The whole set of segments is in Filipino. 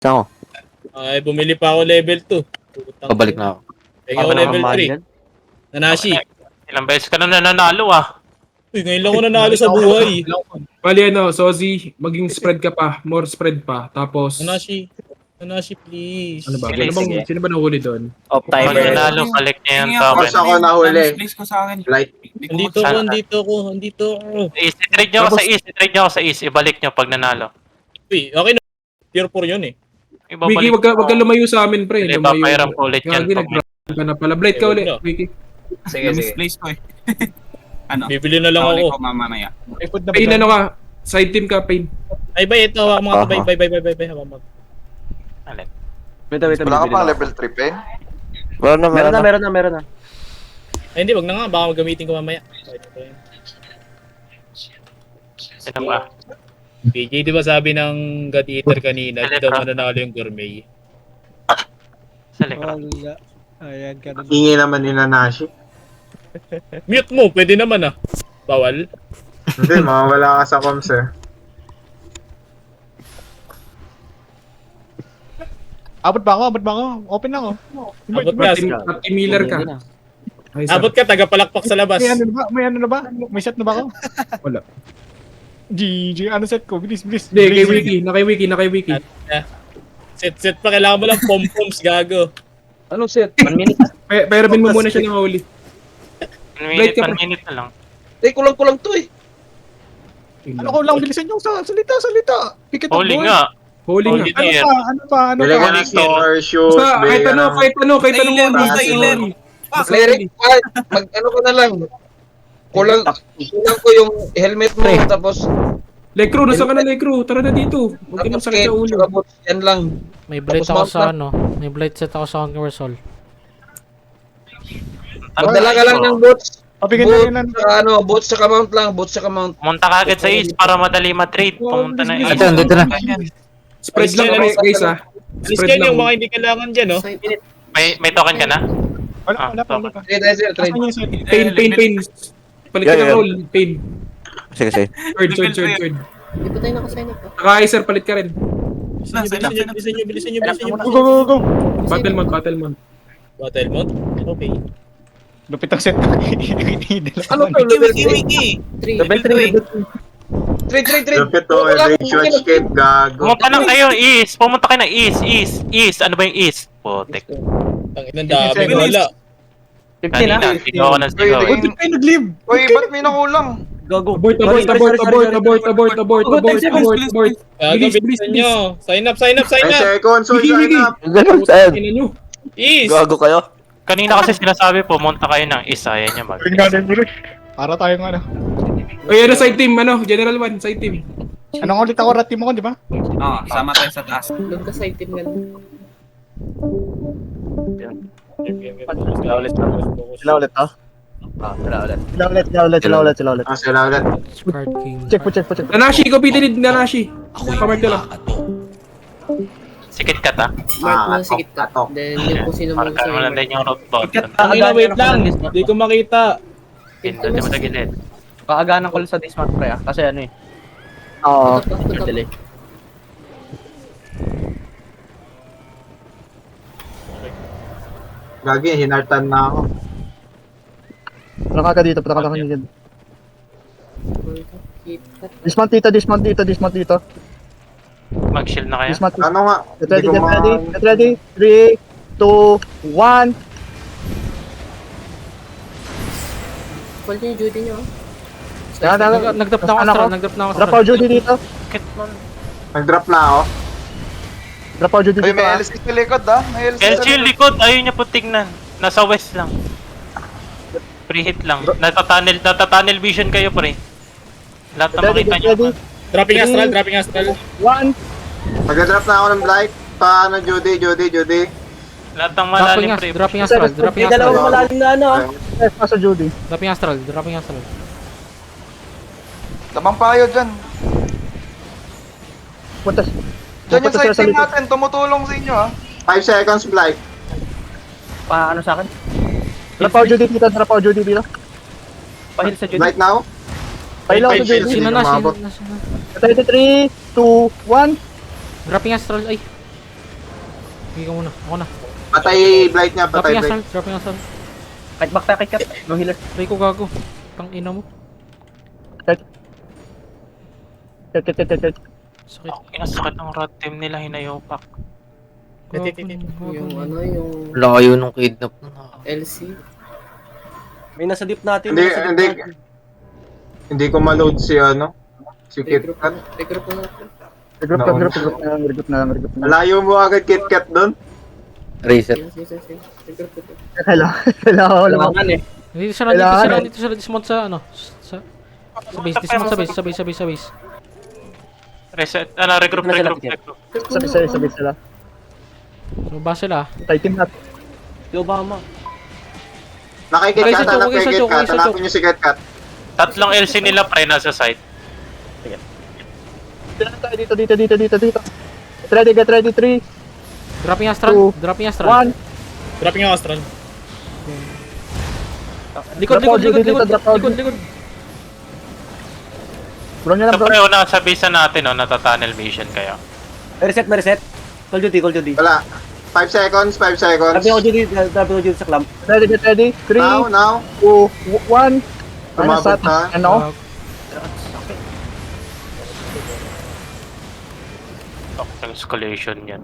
Saan ako? Ay, bumili pa ako level 2. Pabalik na ako. Tingnan ko level 3. Nanashi. Ilang beses ka na nananalo ah. Uy, ngayon lang ako nanalo sa buhay. Bali Sozi, maging spread ka pa, more spread pa. Tapos, Nanashi. Nanashi, please. ano ba? Sige, Sino ba nahuli doon? Off Pag timer. nanalo, balik niya yung Tapos token. ako nahuli. Please ko sa akin. Light. Andito ako. I-trade niyo ako sa east. I-trade niyo ako sa east. Ibalik niyo pag nanalo. Uy, okay na. Tier 4 yun eh. Wiki, Ibabalik wag ka lumayo sa amin, pre. Hindi, Lumayo. papahiram ko ulit yan. Gagi, nag-run ka na pala. Blight ka ulit, Wiki. Sige, misplace ko eh. Ano? Bibili na lang Nahuli ako. ko mamamaya. Pain, ano ka? Side team ka, Pain. Ay, bay, ito. Hawak mga bay. Hawak mga. Alin? Wala ka pang level 3, Pen? Meron na. Ay, hindi. Wag na nga. Baka magamitin ko mamaya. Sino ba? PJ, di ba sabi ng God Eater kanina, di daw mananalo yung gourmet. Sa likod. Wala. Ayan ka na. Hingi naman ni Nanashi. Mute mo, pwede naman ah. Bawal. Hindi, mawawala ka sa comms eh. Abot ba ako? Open lang ako. Abot ka. Team Miller ka. Ay, sir. Abot ka, tagapalakpak sa labas. May ano na ba? May set na ba ako? Wala. GG, ano set ko? Bilis. Hindi, kay Wiki. Nakay Wiki. Set pa, kailangan mo lang pom-poms, gago. Anong set? 1 minute. Pero bin mo muna siya ng huli. 1 minute na lang. Kulang to eh. Ano ko lang bilisan yung salita. Pick it up, Holy boy. nga. Huli nga. Holy. Ano pa? Bili ka ng store, shoes, Basta, kahit bili ka ng... ano mo. Basta ilan. Cleric, ano ko na lang. Kulang ko yung helmet mo, tapos Lekro, nasa ka na Lekro? Tara na dito. Huwag ka nang sakit sa ulo. tapos yan lang. May blight Tapos ako mount sa na. ano. May blight set ako sa Conqueror Soul. Magdala ka lang ng boots. Pabigyan na lang. Boots saka mount lang, boots saka mount. Pumunta ka agad sa east para madali ma-trade. Pumunta na east. Dito na. Spread lang kami, guys ha. Alis Spread kayo lang. yung mga hindi kailangan dyan, oh. May token ka na? Wala pa. Trade, sir, trade. Asan yung set? Pain. Palit ka ng roll. Pain. Sige. Third. Hindi pa tayo nakasign up ah. Saka Icer, palit ka rin. Bilisan nyo. Go. Battle mount. Battle mode? Okay. Lupit ang set. Ano to, level 3? Level 3. Lupit to, Rage Escape, gago. Pumunta lang kayo east. Pumunta kayo na east. Ano ba yung east? Putik. Ang inang dami, wala. 15 Kanina, na. sigaw ko ng sigaw. Uy, Ba't kayo nag-leave? Uy, ba't may nakulang? Gago. Abort. Gago, bilisan nyo. Sign up. Ay, second, so Wiki. sign up. Tingnan nyo. East! Gago kayo. Kanina kasi sinasabi pumunta kayo ng east. Ayaw niya mag. Para tayong ano. Ay, side team, General 1, side team. Anong ulit ako, rat team ako, di ba? Oo, sama tayo sa taas. Doon ka side team ganun. Sila ulit ha? Sila ulit. Ah, sila ulit. Card King. Check po. Nanashi, ikaw pitilid Nanashi. Pamark ka lang. Sikit ka ta. Sikit ka. Then yung kung sino Marka mo lang din yung road button. Wait lang. Hindi ko makita. Pinto mo sa gilid. Kaaganan ko lang sa Dismount pre ah. Kasi ano eh. Oo. Delay. Gagi, hinartan na ako. Punta ka dito. Dismount dito. Mag-shield na kayo. Dismount. Ano nga? Get ready. 3, 2, 1. Call nyo yung duty nyo ah. Nag-drop na ako. Drop out Judy dito. Sikit mo. Nag-drop na ako. Drop out Judy Uy, dito may ah. LC sa likod ah. May LC sa LG likod. Ayaw niya po tignan. Nasa west lang. Pre-hit lang. Natatunnel vision kayo pre. Lahat na makita niyo. Dropping astral. 1. Mag-drop na ako ng Blight. Paano, Judy? Lahat ng malalim pre. Dropping astral. malalim na ano ah. Yes, sa Judy. Dropping astral. Lamang payo dyan. Punta. Dyan yung side team natin. Tumutulong sa inyo ah. 5 seconds, Blight. Paano sa akin? Drop out Judy dito. Pahil sa Judy. Blight now? Pahil sa Judy. Sino na? 3, 2, 1. Dropping astral. Ay. Sige ka muna. Ako na. Patay blight niya, patay Dropping blight. assault. Dropping assault. Kahit back takit ka. No healer. Try ko gago. Tang ina mo. Kit. Sakit. Ang inasakit ng rat team nila, hinayopak. Gago. Yung ano, yung Layo nung kidnap na. LC. May nasa dip natin. Hindi, hindi. Hindi ko ma-load si ano. Si Regroup KitKat. na. Regroup na natin. Regroup na lang. Layo mo agad KitKat doon. Reset. Sige. Regroup na. Kailangan ko lang. Dito siya lang. Dito siya lang. Dismount sa ano. Sa base. Dismount sa base. Reset, regroup. Sabi sila. Lumabas sila. Titan natin. Nakikitkat, Okay, hanap kay sa joke, KitKat. okay, sa Hanapin niyo si KitKat. Tatlong LC nila pre nasa site. Dito. Get ready, 3, Dropping astral. 2, Dropping astral. 1. Dropping yung astral. Likod. Bro nyo lang, So bro. pre, nasa base na natin, natatunnel vision kayo. Reset. Call duty. Wala. 5 seconds, 5 seconds. Duty sa clamp. Get ready, 3, Now. 2, 1. Tumabot na. Ano? Escalation yan.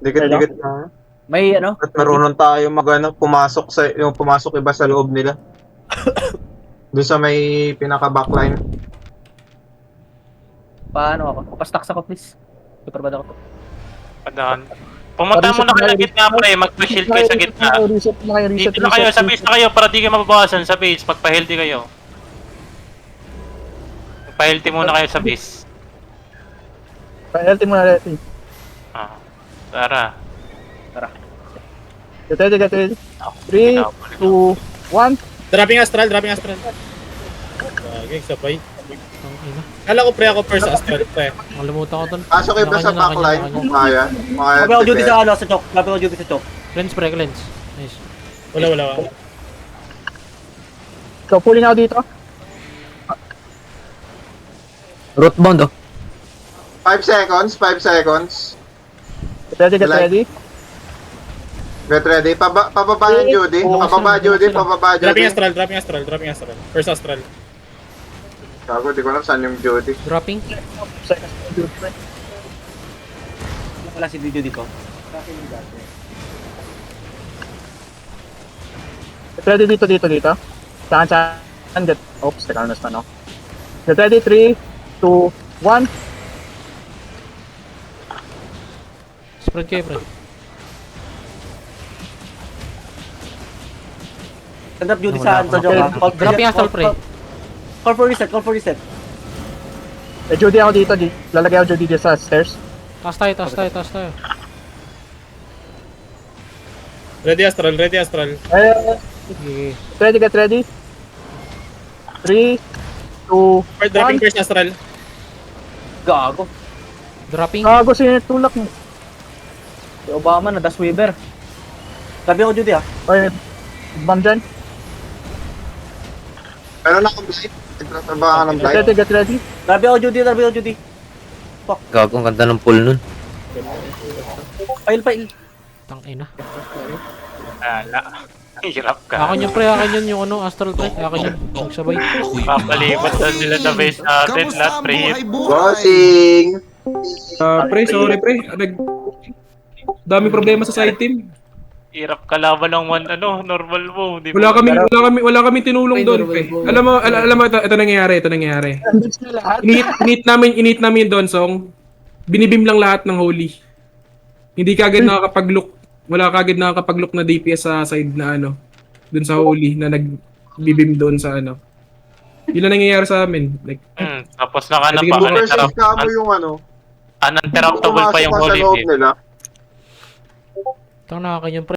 Dikit-dikit na. May ano? At marunong tayo pumasok iba sa loob nila. Doon sa may pinaka-backline. Paano ako? Pastax ako, please. Super bad ako. Padahan. Pumunta muna kayo sa gitna pre, mag-shield kayo sa gitna. Reset na kayo, Dito na kayo, sa base na kayo para di kayo mababawasan sa base, magpa-healthy kayo. Magpa-healthy muna kayo sa base. Pa-healthy muna natin. Tara. Get ready. 3, 2, 1. Dropping astral. Bagay, sabay. Tang ina. Kala ko pre ako first astral pre. Nakalimutan ko doon. Pasok iba sa backline kung kaya. Sa chok. Double duty sa chok. Cleanse pre, cleanse. Nice. Wala. So, pulling out dito. Rootbound 5 seconds. Get ready. Get ready. Pababa yung Judy. Pababa Judy. Dropping astral. First astral. Gago, di ko alam saan yung Judy. Dropping. Wala si Duty ko. Get ready dito. Saan? Oops, teka na no. Get ready, 3, 2, 1. Spread kayo pre. Stand up duty Wala sa ako. chok. Dropping astral pre. Call for reset. Eh, Judy ako dito. Lalagay ako Judy dito sa stairs. Taas tayo. Ready astral. Sige. Get ready. 3, 2, Dropping 1. first astral. Gago. Dropping. Gago, sino yung tulak mo? Si Obama na, Das Weaver. Sabi ako duty Oy, bam dyan. Pero na akong blight. Nagtatrabaho ka ng blight. Get ready. Sabi ako duty. Gago, ang ganda ng pull nun. Pail. Tang ina. Ala. Hirap ka. Akin yun pre, yung astral pre. Akin yun. Magsabay. Papalipat na sila sa base natin, lahat pre. Bossing! Pre, sorry pre. Daming problema sa side team. Hirap kalaban ng normal mo. Di ba? Wala kami tinulong Ay, doon, normal pre. po. Alam mo, ito nangyayari. Init namin yung Donsong. Binibim lang lahat ng holy. Hindi kagad nakakapag-look. Wala kagad nakakapag-look na DPS sa side na doon sa holy na nagbibim doon sa Yun lang nangyayari sa amin. Like, Tapos nakanap Sige, pa, Versus ka mo yung uninterruptible pa yung pumasok ka sa holy loob beam. nila. Tang na akin yun pre.